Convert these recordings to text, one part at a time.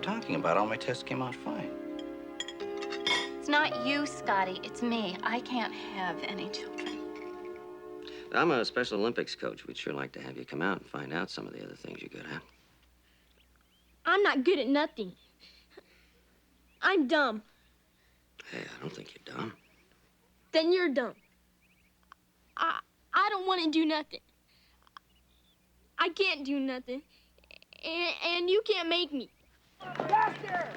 you talking about? All my tests came out fine. It's not you, Scotty. It's me. I can't have any children. I'm a Special Olympics coach. We'd sure like to have you come out and find out some of the other things you're good at. I'm not good at nothing. I'm dumb. Hey, I don't think you're dumb. Then you're dumb. I don't want to do nothing. I can't do nothing. And you can't make me. Faster!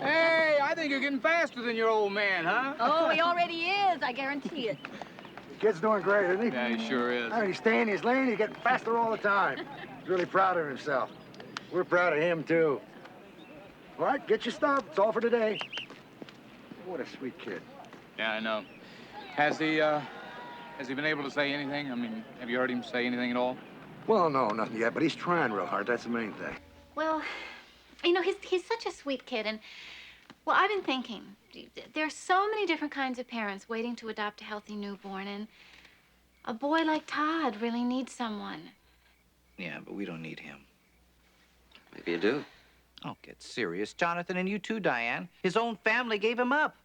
Hey, I think you're getting faster than your old man, huh? Oh, he already is, I guarantee it. The kid's doing great, isn't he? Yeah, he sure is. I mean, he's staying in his lane. He's getting faster all the time. He's really proud of himself. We're proud of him, too. All right, get your stuff. It's all for today. What a sweet kid. Yeah, I know. Has he been able to say anything? I mean, have you heard him say anything at all? Well, no, nothing yet, but he's trying real hard. That's the main thing. Well, you know, he's such a sweet kid, and, well, I've been thinking, there's so many different kinds of parents waiting to adopt a healthy newborn, and a boy like Todd really needs someone. Yeah, but we don't need him. Maybe you do. Oh, get serious, Jonathan, and you too, Diane. His own family gave him up.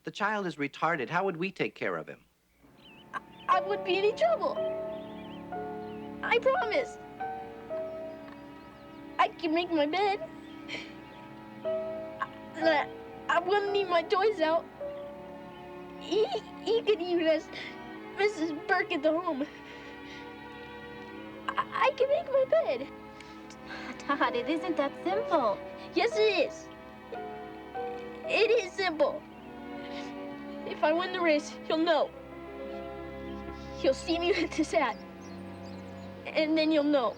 The child is retarded. How would we take care of him? I wouldn't be any trouble. I promise. I can make my bed. I wouldn't leave my toys out. He could even ask Mrs. Burke at the home. I can make my bed. Todd, it isn't that simple. Yes, it is. It is simple. If I win the race, he'll know. He'll see me with this hat. And then you'll know.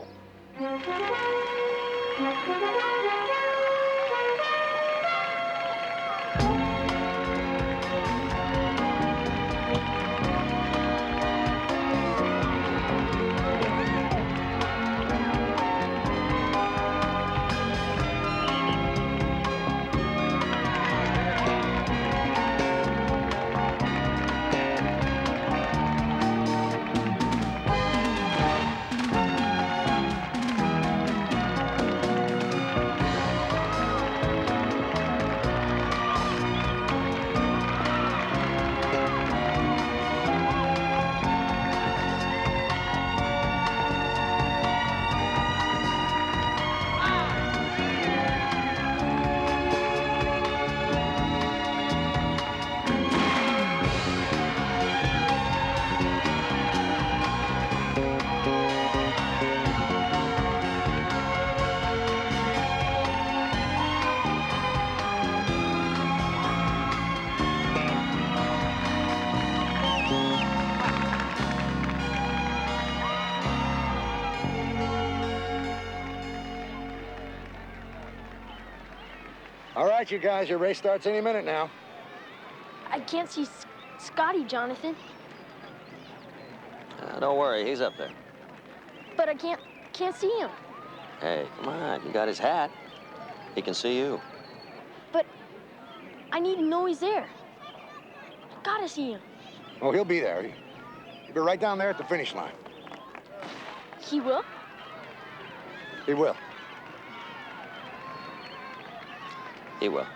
All right, you guys, your race starts any minute now. I can't see Scotty, Jonathan. Don't worry, he's up there. But I can't see him. Hey, come on, you got his hat. He can see you. But I need to know he's there. I gotta see him. Oh, he'll be there. He'll be right down there at the finish line. He will? He will. He will.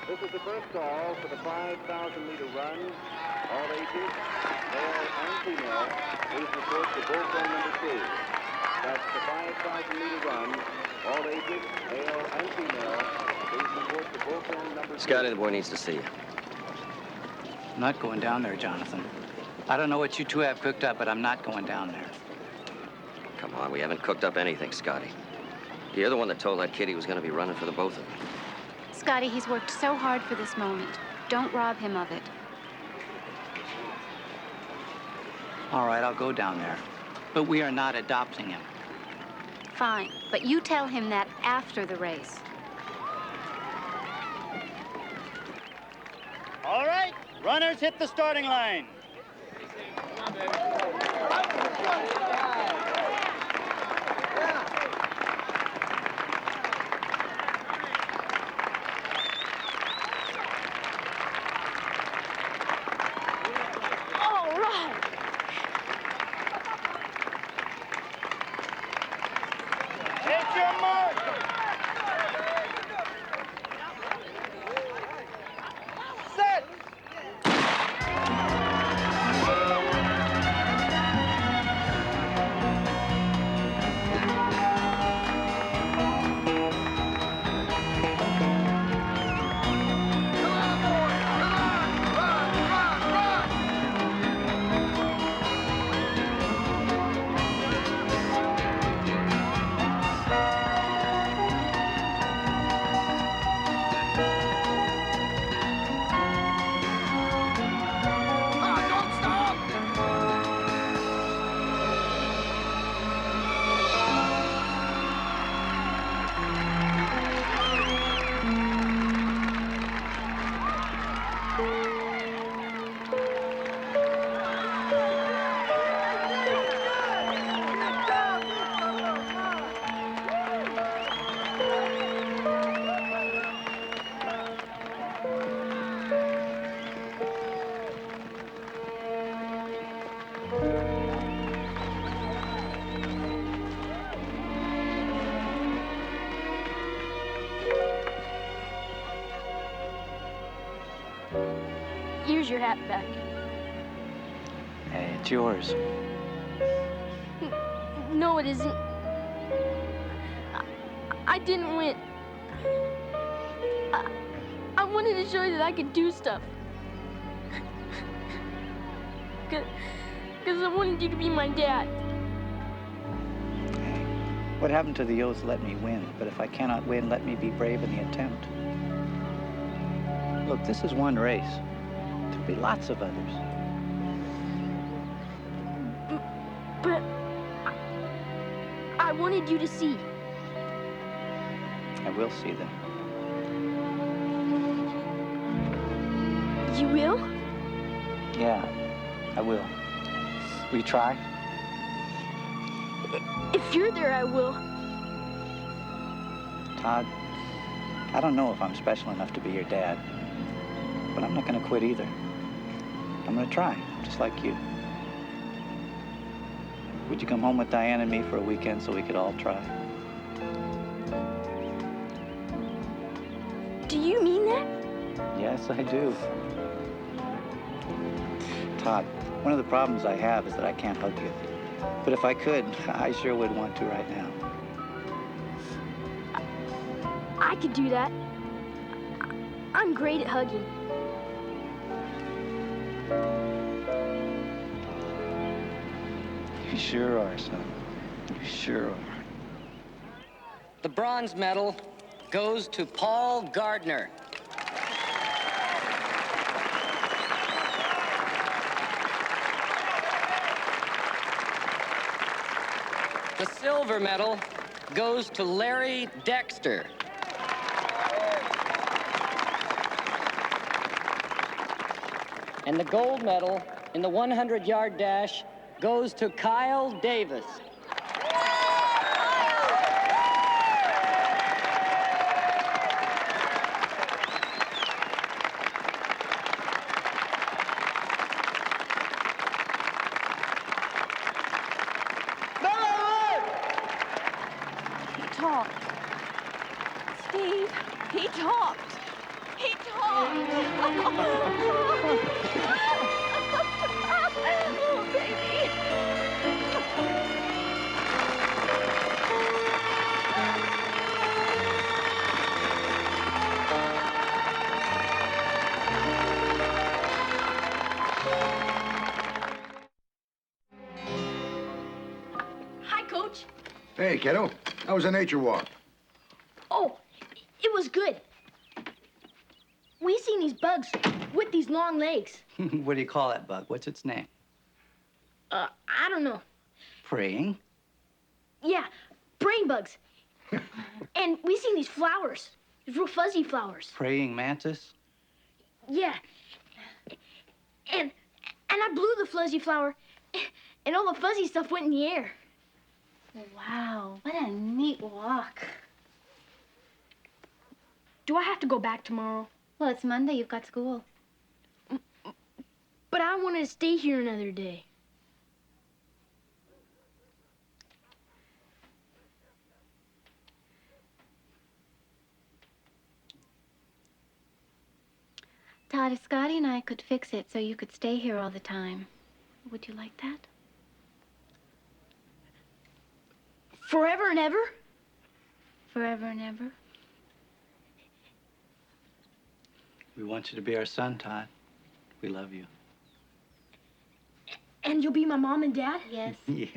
This is the first call for the 5,000-meter run. All ages, male and female. Please report to bullpen number 2. That's the 5,000-meter run. All ages, male and female. Please report to bullpen number 2. Scotty, the boy needs to see you. I'm not going down there, Jonathan. I don't know what you two have cooked up, but I'm not going down there. Come on, we haven't cooked up anything, Scotty. You're the one that told that kid he was going to be running for the both of them. Scotty, he's worked so hard for this moment. Don't rob him of it. All right, I'll go down there. But we are not adopting him. Fine, but you tell him that after the race. All right, runners hit the starting line. Here's your hat back. Hey, it's yours. No, it isn't. I didn't win. I wanted to show you that I could do stuff. Because I wanted you to be my dad. Hey, what happened to the oath, let me win? But if I cannot win, let me be brave in the attempt. Look, this is one race. There'll be lots of others. But I wanted you to see. I will see them. You will? Yeah, I will. Will you try? If you're there, I will. Todd, I don't know if I'm special enough to be your dad, but I'm not going to quit either. I'm going to try, just like you. Would you come home with Diane and me for a weekend so we could all try? Do you mean that? Yes, I do. Todd, one of the problems I have is that I can't hug you. But if I could, I sure would want to right now. I could do that. I'm great at hugging. You sure are, son. You sure are. The bronze medal goes to Paul Gardner. The silver medal goes to Larry Dexter. And the gold medal in the 100-yard dash goes to Kyle Davis. He talked. Steve, he talked. He talked. Oh, baby. Hi, Coach. Hey, kiddo. How was the nature walk? Oh, it was good. We seen these bugs with these long legs. What do you call that bug? What's its name? I don't know. Praying? Yeah, brain bugs. And we seen these flowers. These real fuzzy flowers. Praying mantis? Yeah. And I blew the fuzzy flower, and all the fuzzy stuff went in the air. Wow, what a neat walk. Do I have to go back tomorrow? Well, it's Monday. You've got school. But I wanted to stay here another day. Todd, if Scotty and I could fix it so you could stay here all the time, would you like that? Forever and ever? Forever and ever? We want you to be our son, Todd. We love you. And you'll be my mom and dad? Yes. Yes.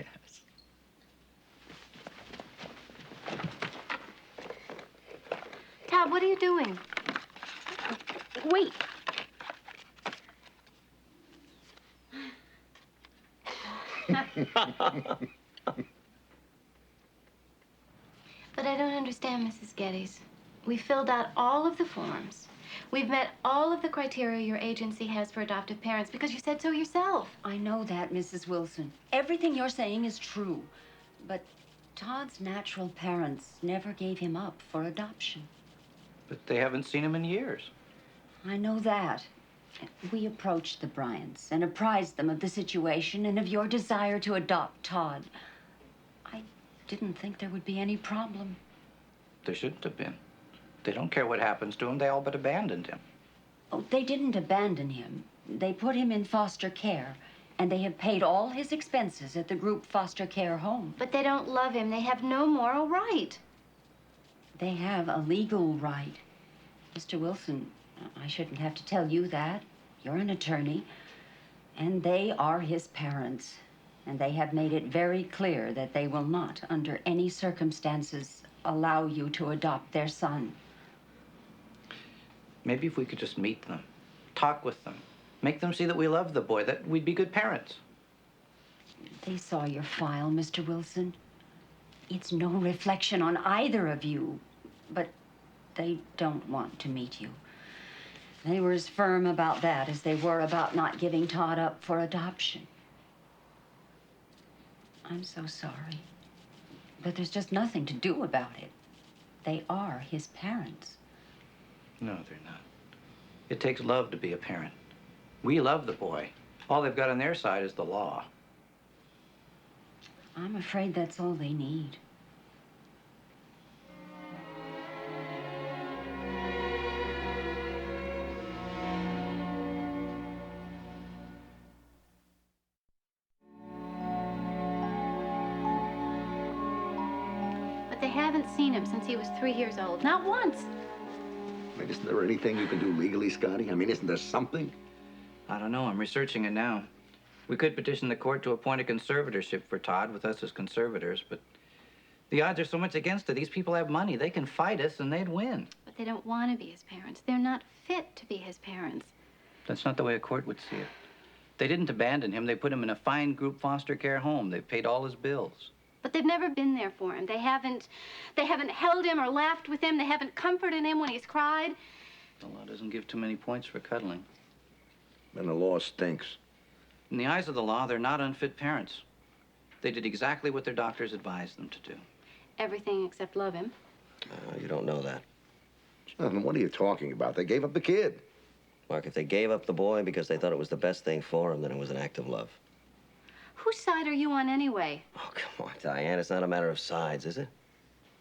Todd, what are you doing? Wait. But I don't understand, Mrs. Geddes. We filled out all of the forms. We've met all of the criteria your agency has for adoptive parents because you said so yourself. I know that, Mrs. Wilson. Everything you're saying is true. But Todd's natural parents never gave him up for adoption. But they haven't seen him in years. I know that. We approached the Bryants and apprised them of the situation and of your desire to adopt Todd. I didn't think there would be any problem. There shouldn't have been. They don't care what happens to him. They all but abandoned him. Oh, No, they didn't abandon him. They put him in foster care, and they have paid all his expenses at the group foster care home. But they don't love him. They have no moral right. They have a legal right. Mr. Wilson, I shouldn't have to tell you that. You're an attorney. And they are his parents. And they have made it very clear that they will not, under any circumstances, allow you to adopt their son. Maybe if we could just meet them, talk with them, make them see that we love the boy, that we'd be good parents. They saw your file, Mr. Wilson. It's no reflection on either of you, but they don't want to meet you. They were as firm about that as they were about not giving Todd up for adoption. I'm so sorry, but there's just nothing to do about it. They are his parents. No, they're not. It takes love to be a parent. We love the boy. All they've got on their side is the law. I'm afraid that's all they need. But they haven't seen him since he was 3 years old. Not once. I mean, isn't there anything you can do legally, Scotty? I mean, isn't there something? I don't know. I'm researching it now. We could petition the court to appoint a conservatorship for Todd with us as conservators, but the odds are so much against it. These people have money. They can fight us and they'd win. But they don't want to be his parents. They're not fit to be his parents. That's not the way a court would see it. They didn't abandon him. They put him in a fine group foster care home. They've paid all his bills. But they've never been there for him. They haven't held him or laughed with him. They haven't comforted him when he's cried. The law doesn't give too many points for cuddling. And the law stinks. In the eyes of the law, they're not unfit parents. They did exactly what their doctors advised them to do. Everything except love him. You don't know that. Jonathan, what are you talking about? They gave up the kid. Mark, if they gave up the boy because they thought it was the best thing for him, then it was an act of love. Whose side are you on anyway? Oh, come on, Diane. It's not a matter of sides, is it?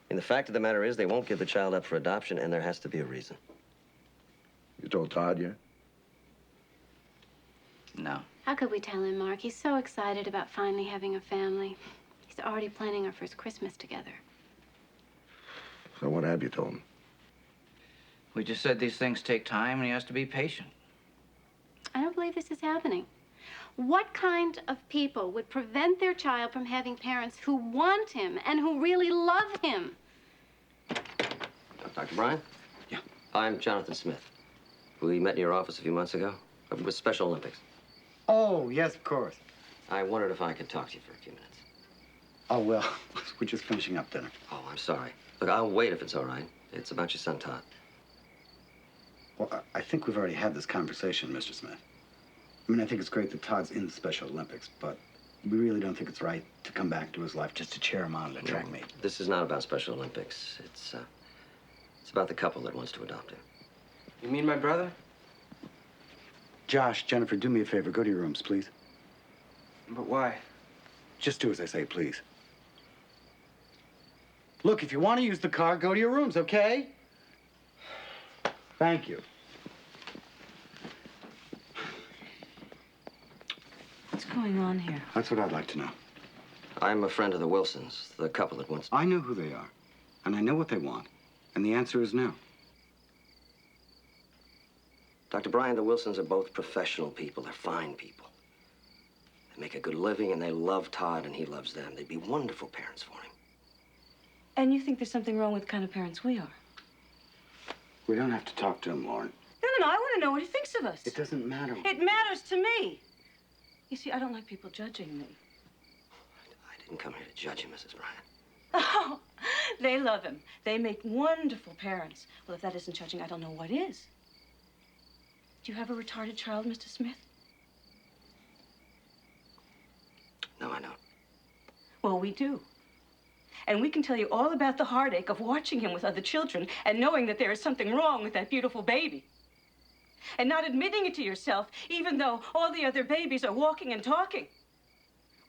And the fact of the matter is they won't give the child up for adoption, and there has to be a reason. You told Todd yet? No. How could we tell him, Mark? He's so excited about finally having a family. He's already planning our first Christmas together. So what have you told him? We just said these things take time and he has to be patient. I don't believe this is happening. What kind of people would prevent their child from having parents who want him and who really love him? Dr. Bryan? Yeah. I'm Jonathan Smith. We met in your office a few months ago with Special Olympics. Oh, yes, of course. I wondered if I could talk to you for a few minutes. Oh, well, we're just finishing up dinner. Oh, I'm sorry. Look, I'll wait if it's all right. It's about your son, Todd. Well, I think we've already had this conversation, Mr. Smith. I mean, I think it's great that Todd's in the Special Olympics, but we really don't think it's right to come back to his life just to cheer him on at a track meet. This is not about Special Olympics. It's about the couple that wants to adopt him. You mean my brother? Josh, Jennifer, do me a favor. Go to your rooms, please. But why? Just do as I say, please. Look, if you want to use the car, go to your rooms, okay? Thank you. What's going on here? That's what I'd like to know. I'm a friend of the Wilsons, the couple that wants... I know who they are, and I know what they want, and the answer is no. Dr. Bryan, the Wilsons are both professional people. They're fine people. They make a good living, and they love Todd, and he loves them. They'd be wonderful parents for him. And you think there's something wrong with the kind of parents we are? We don't have to talk to him, Lauren. No, I want to know what he thinks of us. It doesn't matter. It matters to me. You see, I don't like people judging me. I didn't come here to judge you, Mrs. Bryan. Oh, they love him. They make wonderful parents. Well, if that isn't judging, I don't know what is. Do you have a retarded child, Mr. Smith? No, I don't. Well, we do. And we can tell you all about the heartache of watching him with other children and knowing that there is something wrong with that beautiful baby. And not admitting it to yourself, even though all the other babies are walking and talking.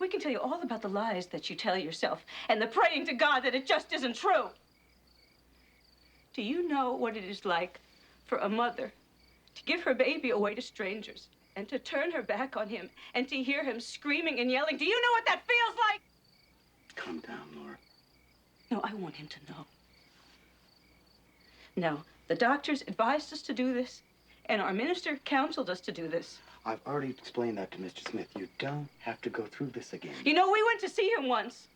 We can tell you all about the lies that you tell yourself and the praying to God that it just isn't true. Do you know what it is like for a mother to give her baby away to strangers and to turn her back on him and to hear him screaming and yelling. Do you know what that feels like? Calm down, Laura. No, I want him to know. No, the doctors advised us to do this, and our minister counseled us to do this. I've already explained that to Mr. Smith. You don't have to go through this again. You know, we went to see him once,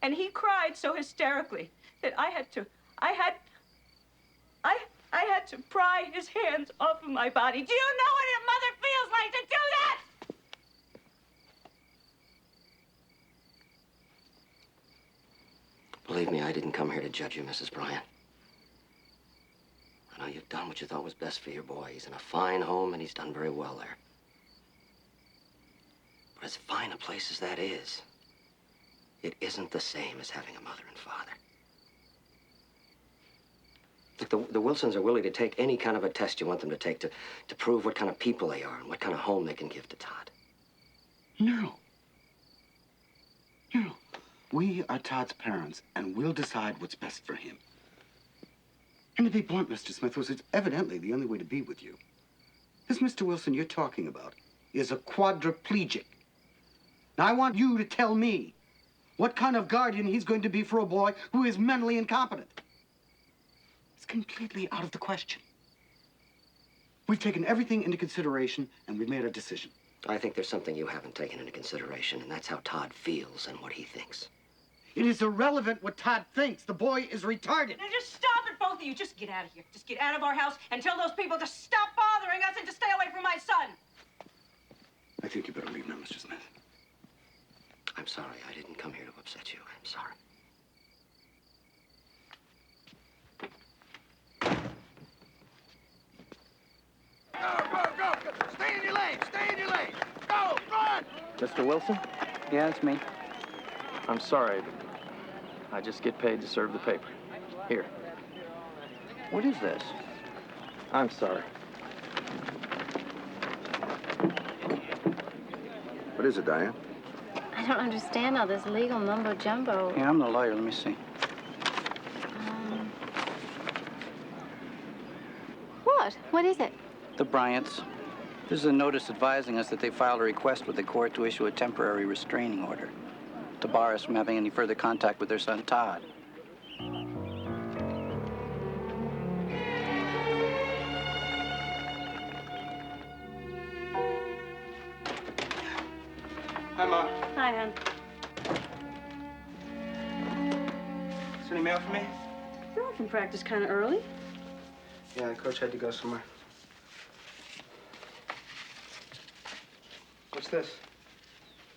and he cried so hysterically that I had to pry his hands off of my body. Do you know what a mother feels like to do that? Believe me, I didn't come here to judge you, Mrs. Bryant. I know you've done what you thought was best for your boy. He's in a fine home, and he's done very well there. But as fine a place as that is, it isn't the same as having a mother and father. Look, the Wilsons are willing to take any kind of a test you want them to take to prove what kind of people they are and what kind of home they can give to Todd. No. No. We are Todd's parents, and we'll decide what's best for him. And to be blunt, Mr. Smith, was evidently the only way to be with you. This Mr. Wilson you're talking about is a quadriplegic. Now, I want you to tell me what kind of guardian he's going to be for a boy who is mentally incompetent. It's completely out of the question. We've taken everything into consideration, and we've made a decision. I think there's something you haven't taken into consideration, and that's how Todd feels and what he thinks. It is irrelevant what Todd thinks. The boy is retarded. Now just stop it, both of you. Just get out of here. Just get out of our house and tell those people to stop bothering us and to stay away from my son. I think you better leave now, Mr. Smith. I'm sorry. I didn't come here to upset you. I'm sorry. Go. Stay in your lane. Stay in your lane. Go, run! Mr. Wilson? Yeah, it's me. I'm sorry, but I just get paid to serve the paper. Here. What is this? I'm sorry. What is it, Diane? I don't understand all this legal mumbo jumbo. Yeah, I'm the lawyer. Let me see. What? What is it? The Bryants. This is a notice advising us that they filed a request with the court to issue a temporary restraining order to bar us from having any further contact with their son, Todd. Hi, Mom. Hi, hon. Is there any mail for me? You're home from practice kind of early. Yeah, Coach had to go somewhere. What's this?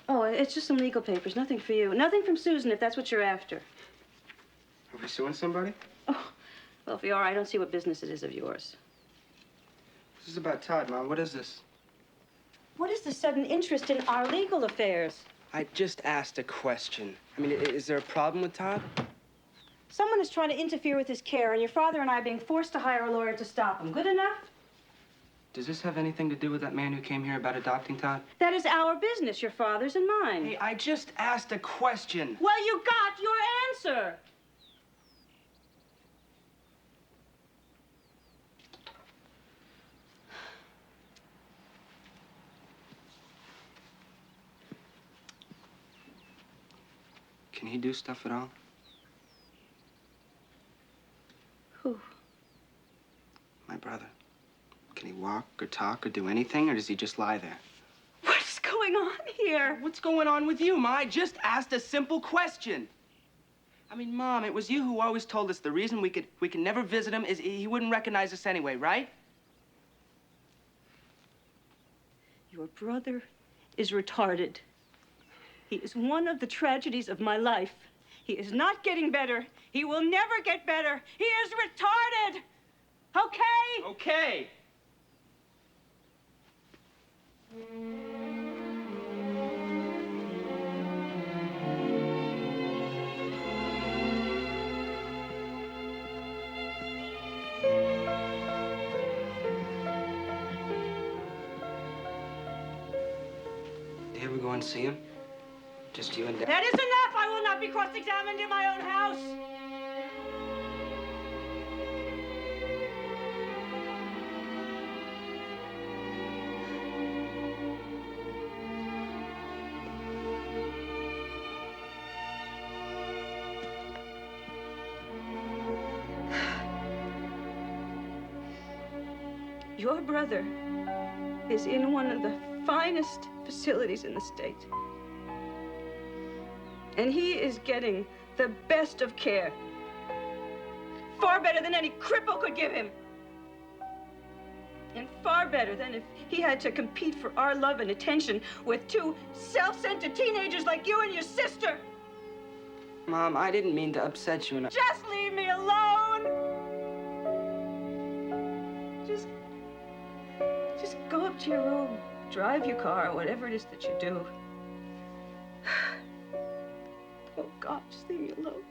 Oh, it's just some legal papers. Nothing for you. Nothing from Susan, if that's what you're after. Are we suing somebody? Oh, well, if you are, I don't see what business it is of yours. This is about Todd, Mom. What is this? What is the sudden interest in our legal affairs? I just asked a question. I mean, is there a problem with Todd? Someone is trying to interfere with his care, and your father and I are being forced to hire a lawyer to stop him. Good enough? Does this have anything to do with that man who came here about adopting Todd? That is our business, your father's and mine. Hey, I just asked a question. Well, you got your answer. Can he do stuff at all? Who? My brother. Can he walk or talk or do anything, or does he just lie there? What's going on here? What's going on with you, Ma? I just asked a simple question. I mean, Mom, it was you who always told us the reason we could never visit him is he wouldn't recognize us anyway, right? Your brother is retarded. He is one of the tragedies of my life. He is not getting better. He will never get better. He is retarded. Okay? Okay. Did you ever go and see him? Just you and Dad? That is enough. I will not be cross-examined in my own house. Your brother is in one of the finest facilities in the state. And he is getting the best of care. Far better than any cripple could give him. And far better than if he had to compete for our love and attention with two self-centered teenagers like you and your sister. Mom, I didn't mean to upset you. Just leave me alone! Just go up to your room, drive your car, or whatever it is that you do. Oh, God, just leave me alone.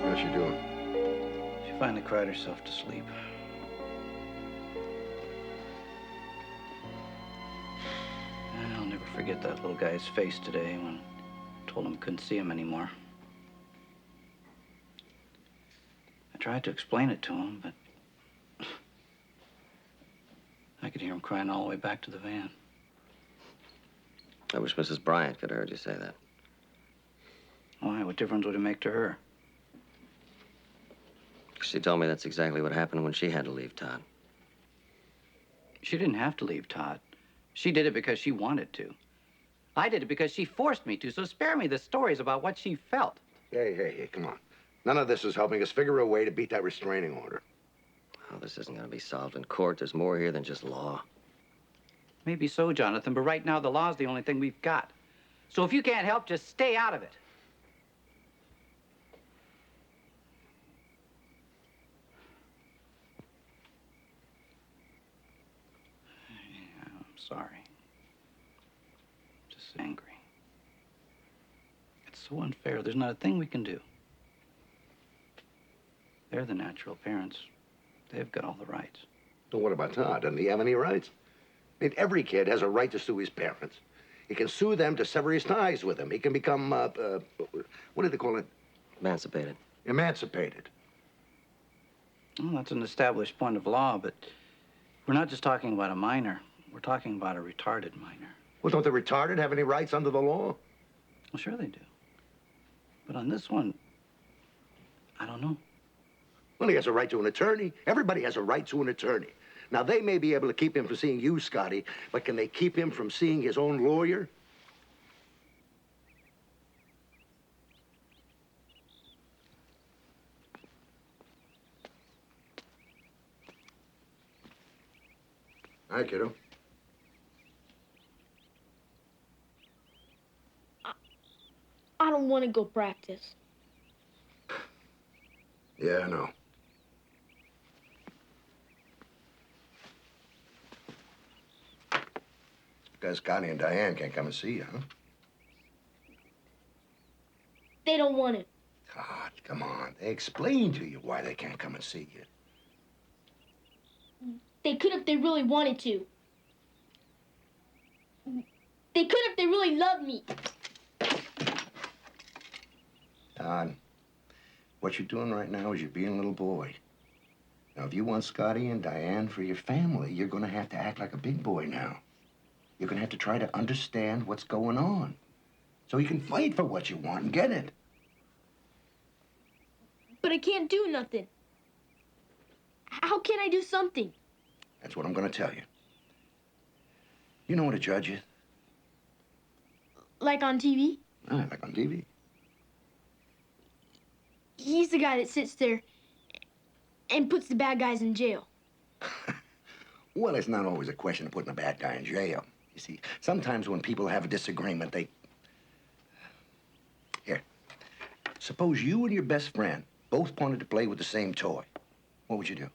How's she doing? She finally cried herself to sleep. I'll never forget that little guy's face today when I told him I couldn't see him anymore. I tried to explain it to him, but I could hear him crying all the way back to the van. I wish Mrs. Bryant could have heard you say that. Why? What difference would it make to her? She told me that's exactly what happened when she had to leave Todd. She didn't have to leave Todd. She did it because she wanted to. I did it because she forced me to, so spare me the stories about what she felt. Hey, come on. None of this is helping us figure a way to beat that restraining order. Oh, this isn't going to be solved in court. There's more here than just law. Maybe so, Jonathan, but right now the law's the only thing we've got. So if you can't help, just stay out of it. Yeah, I'm sorry. Just angry. It's so unfair. There's not a thing we can do. They're the natural parents. They've got all the rights. So what about Todd? Doesn't he have any rights? I mean, every kid has a right to sue his parents. He can sue them to sever his ties with them. He can become, what do they call it? Emancipated. Emancipated. Well, that's an established point of law, but we're not just talking about a minor. We're talking about a retarded minor. Well, don't the retarded have any rights under the law? Well, sure they do. But on this one, I don't know. Well, he has a right to an attorney. Everybody has a right to an attorney. Now, they may be able to keep him from seeing you, Scotty, but can they keep him from seeing his own lawyer? Hi, kiddo. I don't want to go practice. Yeah, I know. Because Scotty and Diane can't come and see you, huh? They don't want it. God, come on. They explained to you why they can't come and see you. They could if they really wanted to. They could if they really loved me. Todd, what you're doing right now is you're being a little boy. Now, if you want Scotty and Diane for your family, you're going to have to act like a big boy now. You're going to have to try to understand what's going on so you can fight for what you want and get it. But I can't do nothing. How can I do something? That's what I'm going to tell you. You know what a judge is? Like on TV? Ah, like on TV. He's the guy that sits there and puts the bad guys in jail. Well, it's not always a question of putting a bad guy in jail. You see, sometimes when people have a disagreement, they... Here. Suppose you and your best friend both wanted to play with the same toy. What would you do?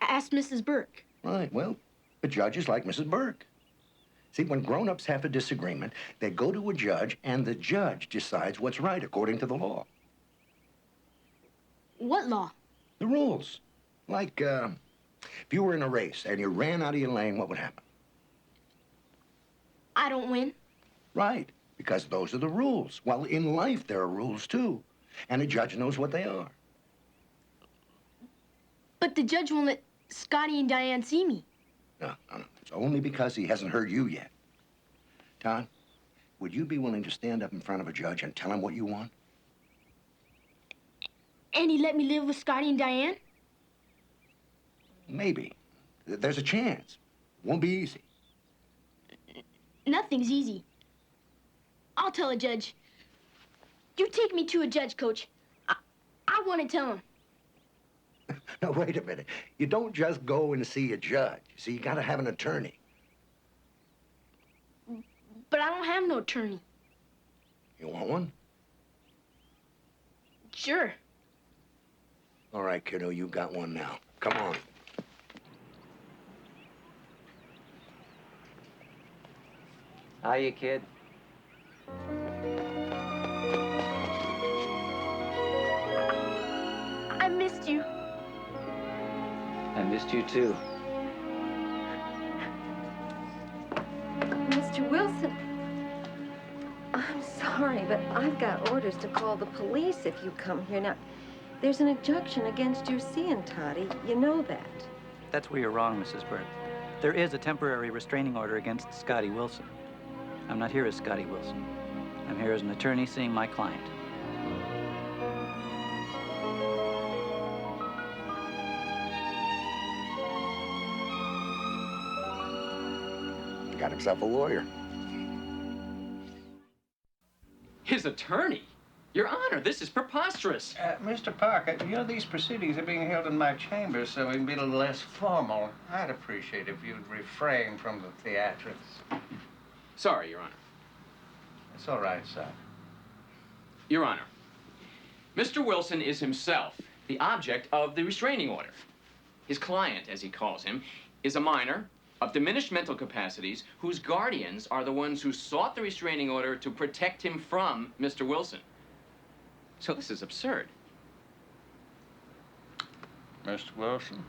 Ask Mrs. Burke. Right, well, the judge is like Mrs. Burke. See, when grown-ups have a disagreement, they go to a judge, and the judge decides what's right according to the law. What law? The rules. Like, if you were in a race and you ran out of your lane, what would happen? I don't win. Right, because those are the rules. Well, in life, there are rules, too. And a judge knows what they are. But the judge won't let Scotty and Diane see me. No. It's only because he hasn't heard you yet. Todd, would you be willing to stand up in front of a judge and tell him what you want? And he let me live with Scotty and Diane? Maybe. There's a chance. Won't be easy. Nothing's easy. I'll tell a judge. You take me to a judge, Coach. I want to tell him. No, wait a minute. You don't just go and see a judge. See, you gotta have an attorney. But I don't have no attorney. You want one? Sure. All right, kiddo, you got one now. Come on. Hiya, kid. I missed you. I missed you, too. Mr. Wilson, I'm sorry, but I've got orders to call the police if you come here. Now, there's an injunction against your seeing Toddy. You know that. That's where you're wrong, Mrs. Burke. There is a temporary restraining order against Scotty Wilson. I'm not here as Scotty Wilson. I'm here as an attorney seeing my client. He got himself a lawyer. His attorney? Your Honor, this is preposterous. Mr. Parker, you know, these proceedings are being held in my chambers, so we can be a little less formal. I'd appreciate if you'd refrain from the theatrics. Sorry, Your Honor. It's all right, sir. Your Honor, Mr. Wilson is himself the object of the restraining order. His client, as he calls him, is a minor of diminished mental capacities whose guardians are the ones who sought the restraining order to protect him from Mr. Wilson. So this is absurd. Mr. Wilson?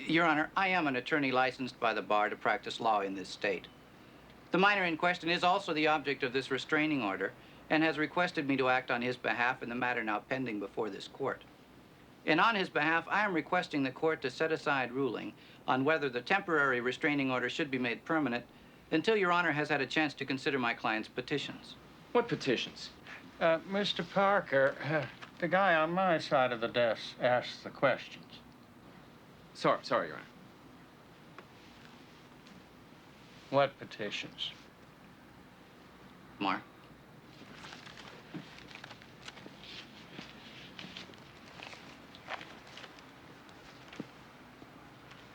Your Honor, I am an attorney licensed by the bar to practice law in this state. The minor in question is also the object of this restraining order and has requested me to act on his behalf in the matter now pending before this court. And on his behalf, I am requesting the court to set aside ruling on whether the temporary restraining order should be made permanent until Your Honor has had a chance to consider my client's petitions. What petitions? Mr. Parker, the guy on my side of the desk asks the questions. Sorry, Your Honor. What petitions? Mark.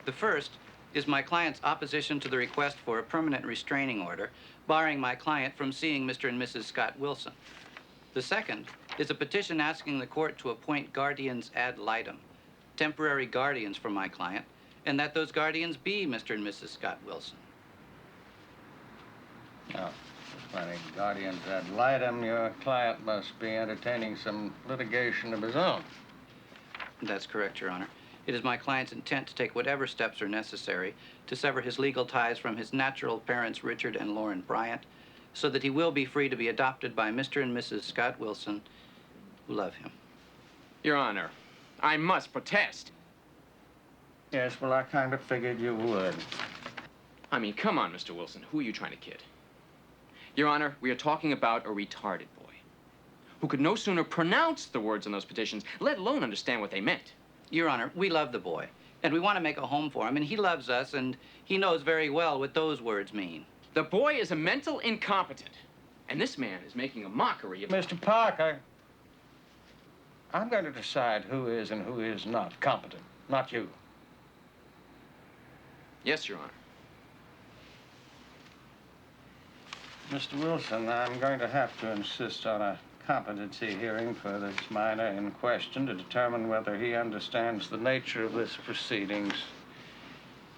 The first is my client's opposition to the request for a permanent restraining order, barring my client from seeing Mr. and Mrs. Scott Wilson. The second is a petition asking the court to appoint guardians ad litem, temporary guardians for my client, and that those guardians be Mr. and Mrs. Scott Wilson. Now, finding guardians ad litem, your client must be entertaining some litigation of his own. That's correct, Your Honor. It is my client's intent to take whatever steps are necessary to sever his legal ties from his natural parents, Richard and Lauren Bryant, so that he will be free to be adopted by Mr. and Mrs. Scott Wilson, who love him. Your Honor, I must protest. Yes, well, I kind of figured you would. I mean, come on, Mr. Wilson. Who are you trying to kid? Your Honor, we are talking about a retarded boy who could no sooner pronounce the words on those petitions, let alone understand what they meant. Your Honor, we love the boy, and we want to make a home for him, and he loves us, and he knows very well what those words mean. The boy is a mental incompetent, and this man is making a mockery of... Mr. Parker, I'm going to decide who is and who is not competent, not you. Yes, Your Honor. Mr. Wilson, I'm going to have to insist on a competency hearing for this minor in question to determine whether he understands the nature of this proceedings.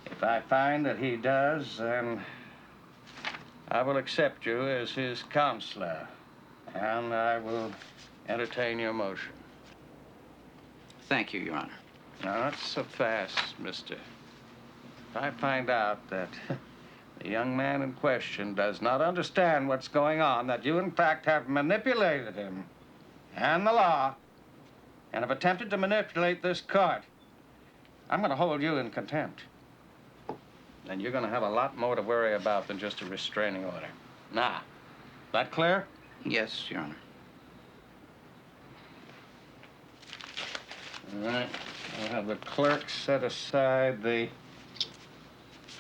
If I find that he does, then I will accept you as his counselor, and I will entertain your motion. Thank you, Your Honor. Now, not so fast, mister. If I find out that the young man in question does not understand what's going on, that you, in fact, have manipulated him and the law, and have attempted to manipulate this court, I'm going to hold you in contempt. And you're going to have a lot more to worry about than just a restraining order. Now, that clear? Yes, Your Honor. All right. I'll have the clerk set aside the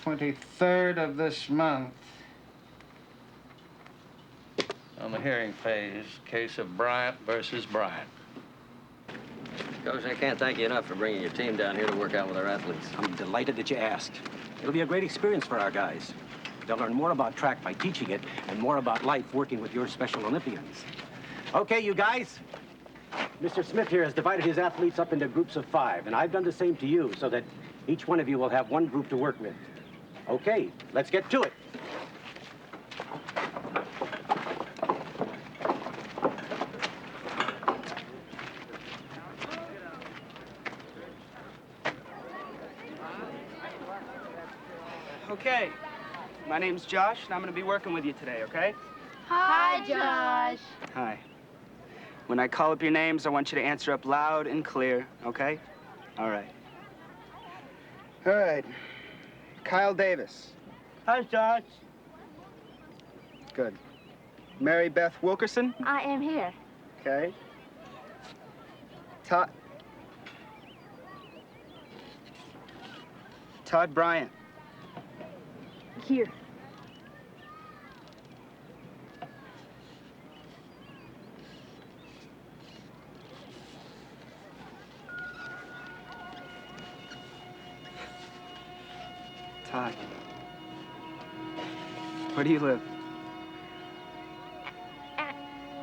23rd of this month on the hearing phase, case of Bryant versus Bryant. Coach, I can't thank you enough for bringing your team down here to work out with our athletes. I'm delighted that you asked. It'll be a great experience for our guys. They'll learn more about track by teaching it and more about life working with your Special Olympians. Okay, you guys. Mr. Smith here has divided his athletes up into groups of 5, and I've done the same to you so that each one of you will have one group to work with. Okay, let's get to it. Okay. My name's Josh, and I'm going to be working with you today, okay? Hi, Josh. Hi. When I call up your names, I want you to answer up loud and clear, okay? All right. All right. Kyle Davis. Hi, Josh. Good. Mary Beth Wilkerson. I am here. Okay. Todd Bryant. Here. Todd. Where do you live?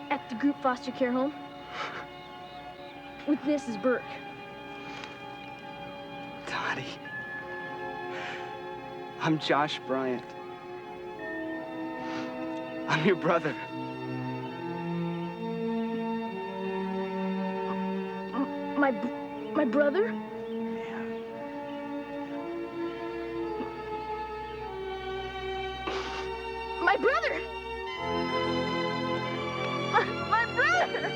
At the group foster care home. With Mrs. Burke. Toddy. I'm Josh Bryant. I'm your brother. My brother? My brother! My brother! My brother!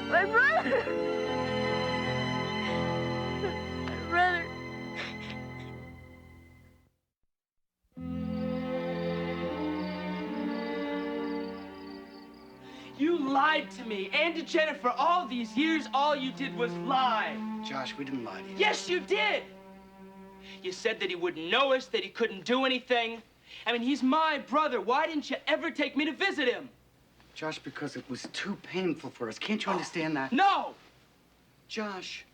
My brother! You lied to me and to Jennifer all these years. All you did was lie. Josh, we didn't lie to you. Yes, you did. You said that he wouldn't know us, that he couldn't do anything. I mean, he's my brother. Why didn't you ever take me to visit him? Josh, because it was too painful for us. Can't you understand that? No! Josh,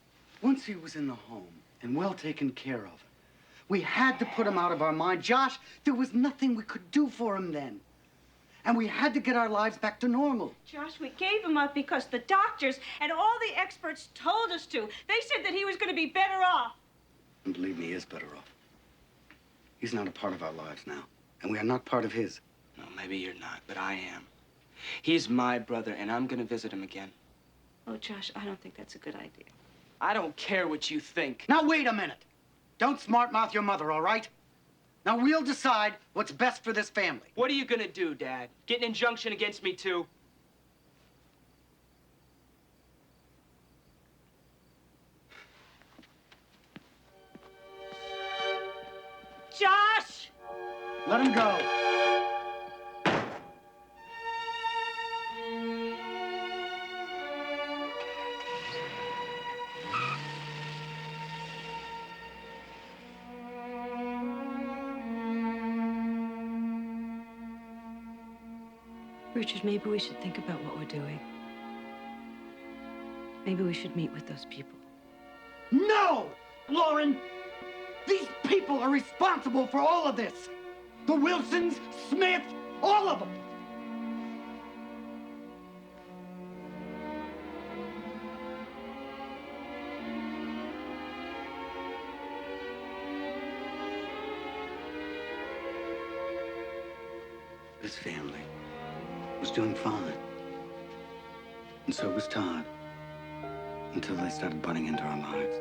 once he was in the home and well taken care of, we had to put him out of our mind. Josh, there was nothing we could do for him then. And we had to get our lives back to normal. Josh, we gave him up because the doctors and all the experts told us to. They said that he was going to be better off. And believe me, he is better off. He's not a part of our lives now. And we are not part of his. No, maybe you're not, but I am. He's my brother, and I'm gonna visit him again. Oh, Josh, I don't think that's a good idea. I don't care what you think. Now, wait a minute. Don't smart-mouth your mother, all right? Now, we'll decide what's best for this family. What are you gonna do, Dad? Get an injunction against me, too? Josh! Let him go. Richard, maybe we should think about what we're doing. Maybe we should meet with those people. No! Lauren! These people are responsible for all of this. The Wilsons, Smith, all of them. This family was doing fine. And so was Todd. Until they started butting into our lives.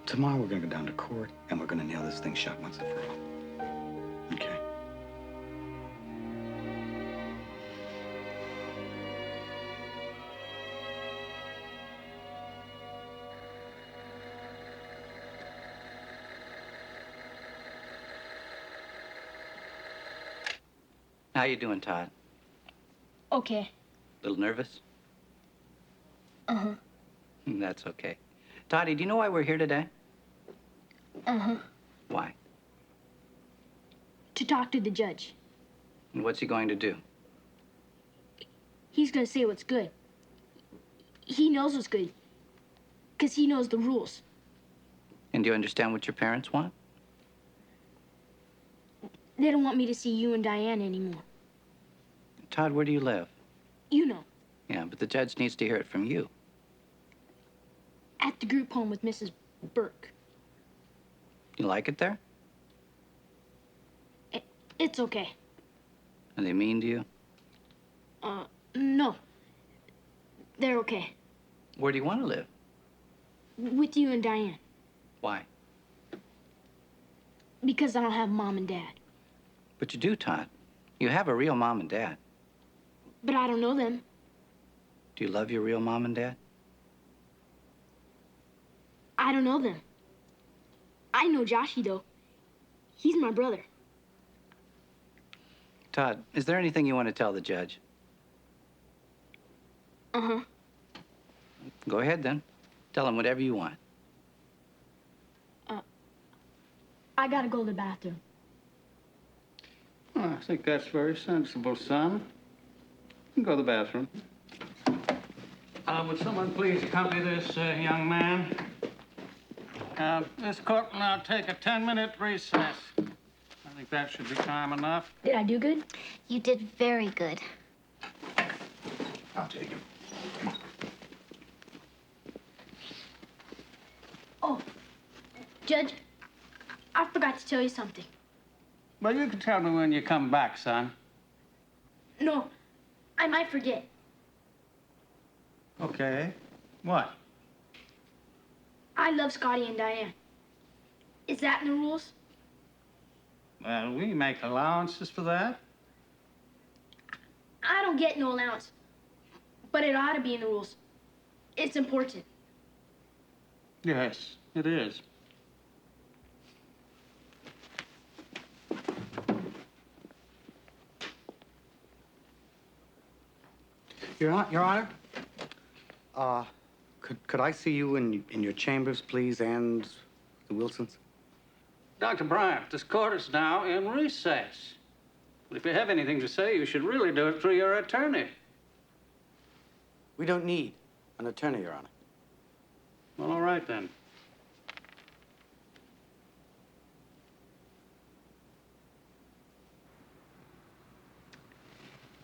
Tomorrow we're gonna go down to court and we're gonna nail this thing shut once and for all. Okay? How you doing, Todd? Okay. Little nervous? Uh-huh. That's okay. Toddy, do you know why we're here today? Uh-huh. Why? To talk to the judge. And what's he going to do? He's gonna say what's good. He knows what's good. 'Cause he knows the rules. And do you understand what your parents want? They don't want me to see you and Diane anymore. Todd, where do you live? You know, Yeah, but the judge needs to hear it from you. at the group home with Mrs. Burke. You like it there? It's okay. Are they mean to you? No. They're okay. Where do you want to live? With you and Diane. Why? Because I don't have mom and dad. But you do, Todd. You have a real mom and dad. But I don't know them. Do you love your real mom and dad? I don't know them. I know Joshy, though. He's my brother. Todd, is there anything you want to tell the judge? Uh-huh. Go ahead, then. Tell him whatever you want. I gotta go to the bathroom. Well, I think that's very sensible, son. You can go to the bathroom. Would someone please accompany this young man? This court will now take a 10-minute recess. I think that should be time enough. Did I do good? You did very good. I'll take him. Oh, Judge, I forgot to tell you something. Well, you can tell me when you come back, son. No, I might forget. Okay. What? I love Scotty and Diane. Is that in the rules? Well, we make allowances for that. I don't get no allowance. But it ought to be in the rules. It's important. Yes, it is. Your Honor, could I see you in your chambers, please, and the Wilsons? Dr. Bryant, this court is now in recess. But if you have anything to say, you should really do it through your attorney. We don't need an attorney, Your Honor. Well, all right, then.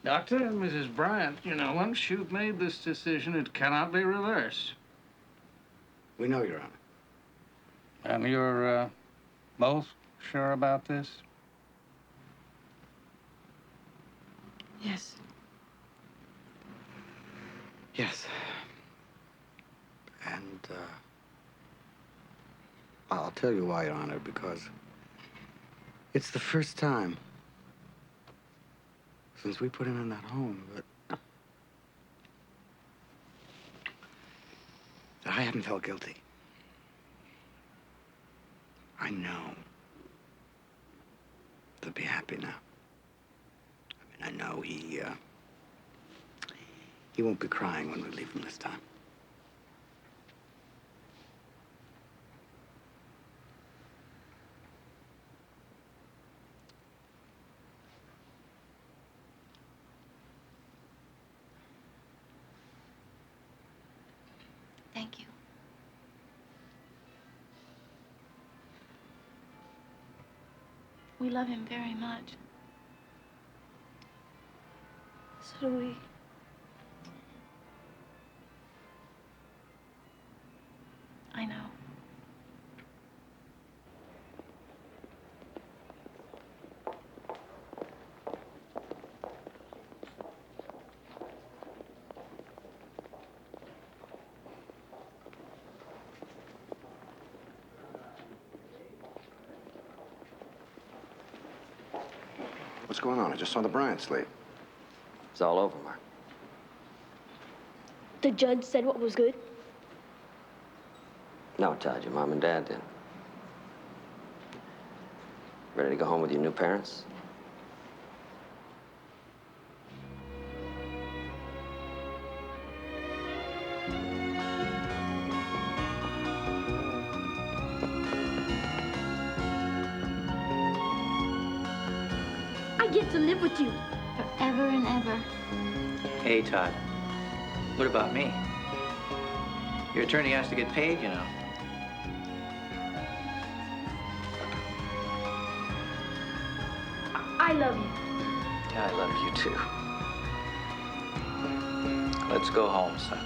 Doctor and Mrs. Bryant, you know, once you've made this decision, it cannot be reversed. We know, Your Honor. And you're, both sure about this? Yes. Yes. And, I'll tell you why, Your Honor, because it's the first time since we put him in that home that I haven't felt guilty. I know they'll be happy now. I mean, I know he won't be crying when we leave him this time. Thank you. We love him very much. So do we. I know. What's going on? I just saw the Bryants leave. It's all over, Mark. The judge said what was good. No, Todd, your mom and dad did. Ready to go home with your new parents? I get to live with you. Forever and ever. Hey, Todd. What about me? Your attorney has to get paid, you know. I love you. I love you, too. Let's go home, son.